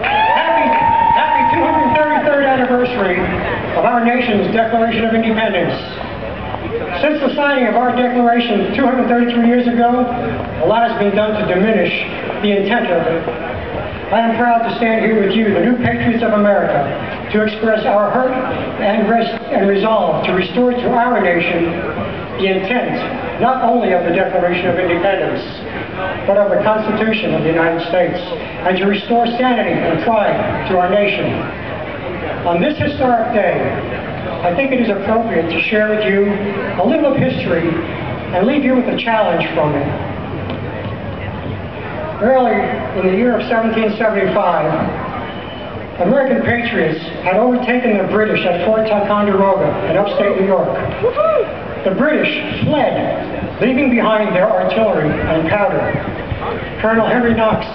Happy 233rd anniversary of our nation's Declaration of Independence. Since the signing of our Declaration 233 years ago, a lot has been done to diminish the intent of it. I am proud to stand here with you, the new patriots of America, to express our hurt and resolve to restore to our nation the intent not only of the Declaration of Independence, but of the Constitution of the United States, and to restore sanity and pride to our nation. On this historic day, I think it is appropriate to share with you a little of history and leave you with a challenge from it. Early in the year of 1775, American patriots had overtaken the British at Fort Ticonderoga in upstate New York. The British fled, leaving behind their artillery and powder. Colonel Henry Knox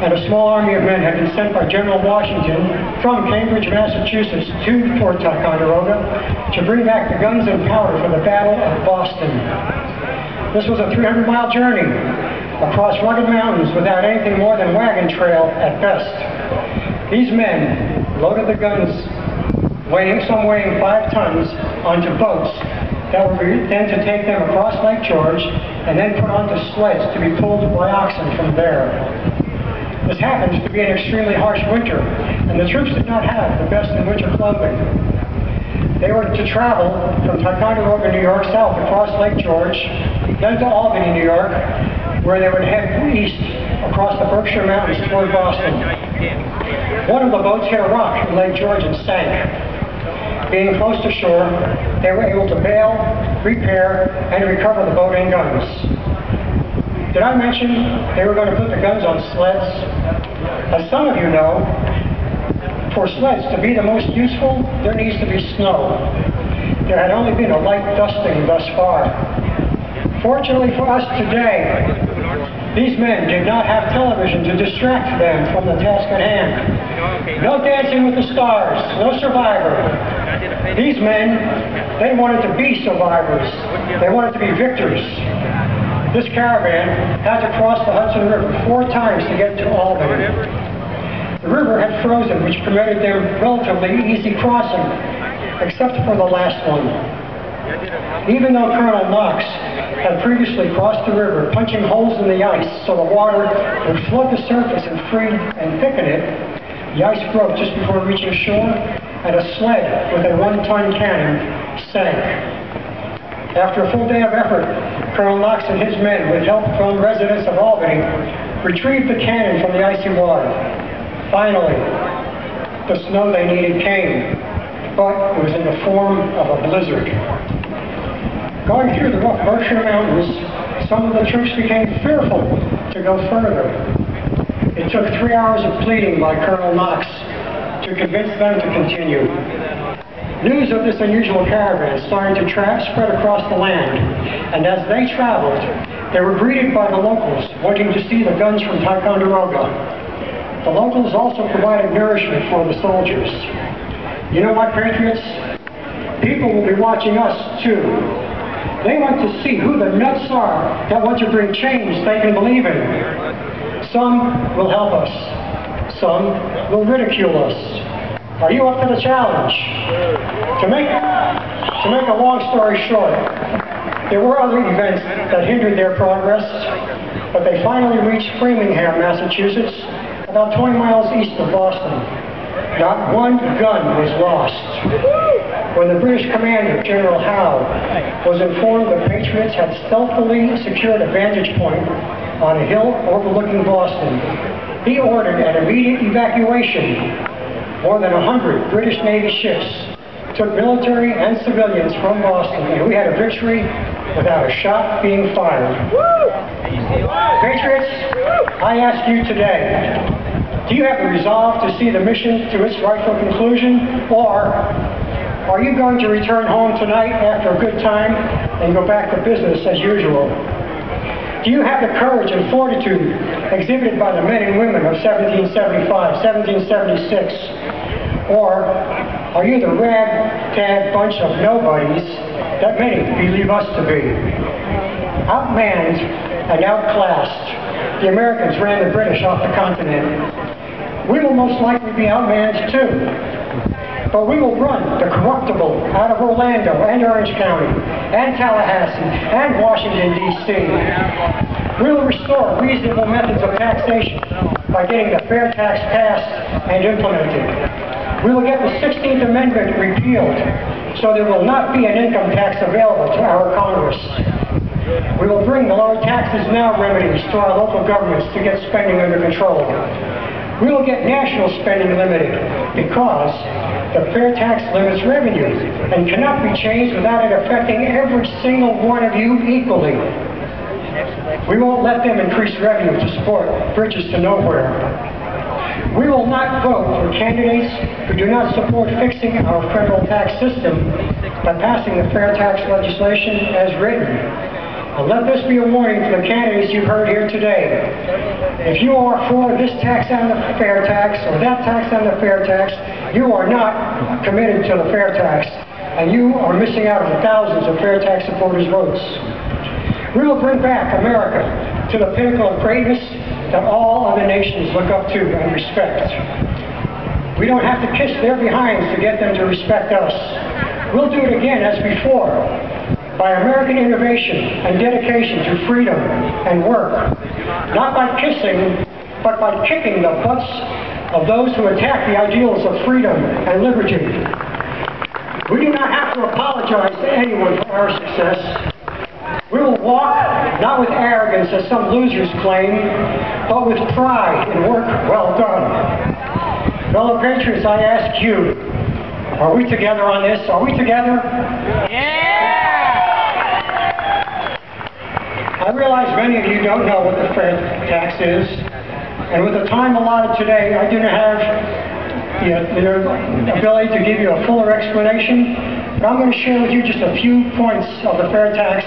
and a small army of men had been sent by General Washington from Cambridge, Massachusetts to Fort Ticonderoga to bring back the guns and powder for the Battle of Boston. This was a 300-mile journey across rugged mountains without anything more than wagon trail at best. These men loaded the guns, some weighing 5 tons, onto boats that were then to take them across Lake George and then put onto sleds to be pulled by oxen from there. This happened to be an extremely harsh winter, and the troops did not have the best in winter clothing. They were to travel from Ticonderoga, New York, south across Lake George, then to Albany, New York, where they would head east across the Berkshire Mountains toward Boston. One of the boats hit a rock in Lake George and sank. Being close to shore, they were able to bail, repair, and recover the boat and guns. Did I mention they were going to put the guns on sleds? As some of you know, for sleds to be the most useful, there needs to be snow. There had only been a light dusting thus far. Fortunately for us today, these men did not have television to distract them from the task at hand. No Dancing with the Stars, no Survivor. These men, they wanted to be survivors. They wanted to be victors. This caravan had to cross the Hudson River 4 times to get to Albany. The river had frozen, which permitted their relatively easy crossing, except for the last one. Even though Colonel Knox had previously crossed the river, punching holes in the ice so the water would flood the surface and thicken it, the ice broke just before reaching shore, and a sled with a 1-ton cannon sank. After a full day of effort, Colonel Knox and his men, with help from residents of Albany, retrieved the cannon from the icy water. Finally, the snow they needed came, but it was in the form of a blizzard. Going through the rough Berkshire Mountains, some of the troops became fearful to go further. It took 3 hours of pleading by Colonel Knox to convince them to continue. News of this unusual caravan started to spread across the land, and as they traveled, they were greeted by the locals wanting to see the guns from Ticonderoga. The locals also provided nourishment for the soldiers. You know what, patriots? People will be watching us, too. They want to see who the nuts are that want to bring change they can believe in. Some will help us. Some will ridicule us. Are you up for the challenge? To make a long story short, there were other events that hindered their progress, but they finally reached Framingham, Massachusetts, about 20 miles east of Boston. Not one gun was lost. When the British commander, General Howe, was informed the Patriots had stealthily secured a vantage point on a hill overlooking Boston, he ordered an immediate evacuation. More than 100 British Navy ships took military and civilians from Boston, and we had a victory without a shot being fired. Patriots, I ask you today, do you have the resolve to see the mission to its rightful conclusion, or are you going to return home tonight after a good time and go back to business as usual? Do you have the courage and fortitude exhibited by the men and women of 1775, 1776? Or are you the ragtag bunch of nobodies that many believe us to be? Outmanned and outclassed, the Americans ran the British off the continent. We will most likely be outmanaged too. But we will run the corruptible out of Orlando and Orange County and Tallahassee and Washington, D.C. We will restore reasonable methods of taxation by getting the Fairtax passed and implemented. We will get the 16th Amendment repealed so there will not be an income tax available to our Congress. We will bring the lower taxes now remedies to our local governments to get spending under control. We will get national spending limited because the fair tax limits revenue and cannot be changed without it affecting every single one of you equally. We won't let them increase revenue to support bridges to nowhere. We will not vote for candidates who do not support fixing our federal tax system by passing the fair tax legislation as written. And let this be a warning to the candidates you've heard here today. If you are for this tax on the fair tax or that tax on the fair tax, you are not committed to the fair tax, and you are missing out on thousands of fair tax supporters' votes. We will bring back America to the pinnacle of greatness that all other nations look up to and respect. We don't have to kiss their behinds to get them to respect us. We'll do it again as before, by American innovation and dedication to freedom and work, not by kissing, but by kicking the butts of those who attack the ideals of freedom and liberty. We do not have to apologize to anyone for our success. We will walk, not with arrogance as some losers claim, but with pride in work well done. Fellow patriots, I ask you, are we together on this? Are we together? Yeah! I realize many of you don't know what the fair tax is, and with the time allotted today, I do not have the ability to give you a fuller explanation, but I'm going to share with you just a few points of the fair tax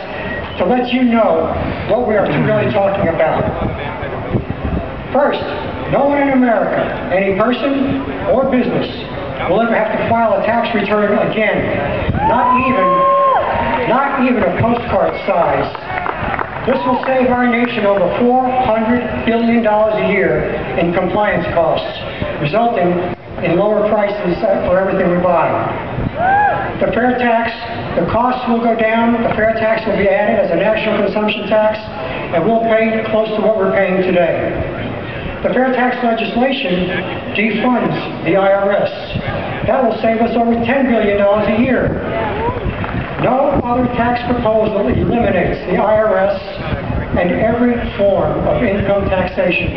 to let you know what we are really talking about. First, no one in America, any person or business, will ever have to file a tax return again, not even a postcard size. This will save our nation over $400 billion a year in compliance costs, resulting in lower prices for everything we buy. The fair tax, the costs will go down, the fair tax will be added as a national consumption tax, and we'll pay close to what we're paying today. The fair tax legislation defunds the IRS. That will save us over $10 billion a year. No other tax proposal eliminates the IRS and every form of income taxation.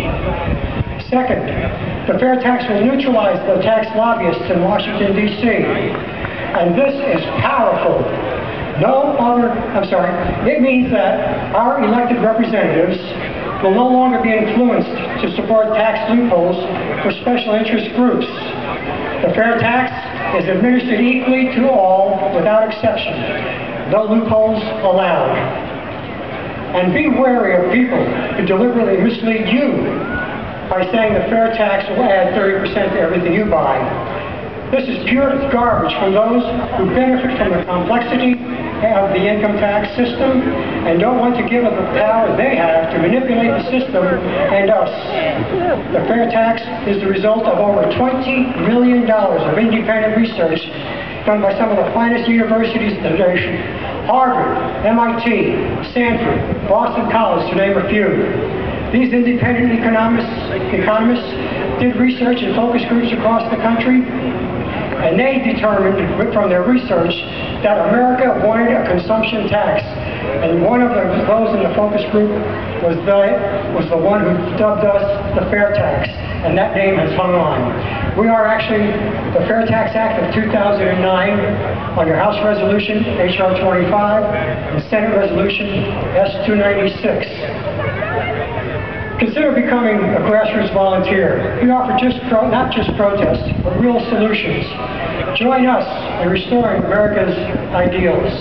Second, the fair tax will neutralize the tax lobbyists in Washington, D.C. And this is powerful. It means that our elected representatives will no longer be influenced to support tax loopholes for special interest groups. The fair tax is administered equally to all without exception. No loopholes allowed. And be wary of people who deliberately mislead you by saying the fair tax will add 30% to everything you buy. This is pure garbage from those who benefit from the complexity of the income tax system and don't want to give up the power they have to manipulate the system and us. The fair tax is the result of over $20 million of independent research done by some of the finest universities in the nation. Harvard, MIT, Stanford, Boston College, to name a few. These independent economists did research in focus groups across the country, and they determined from their research that America wanted a consumption tax. And one of those in the focus group was the one who dubbed us the Fairtax, and that name has hung on. We are actually the Fairtax Act of 2009 under House Resolution H.R. 25 and Senate Resolution S. 296. Consider becoming a grassroots volunteer. We offer not just protests, but real solutions. Join us in restoring America's ideals.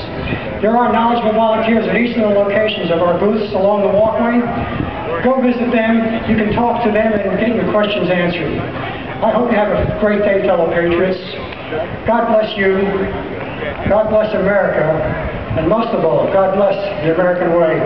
There are knowledgeable volunteers at each of the locations of our booths along the walkway. Go visit them. You can talk to them and get your questions answered. I hope you have a great day, fellow patriots. God bless you. God bless America. And most of all, God bless the American way.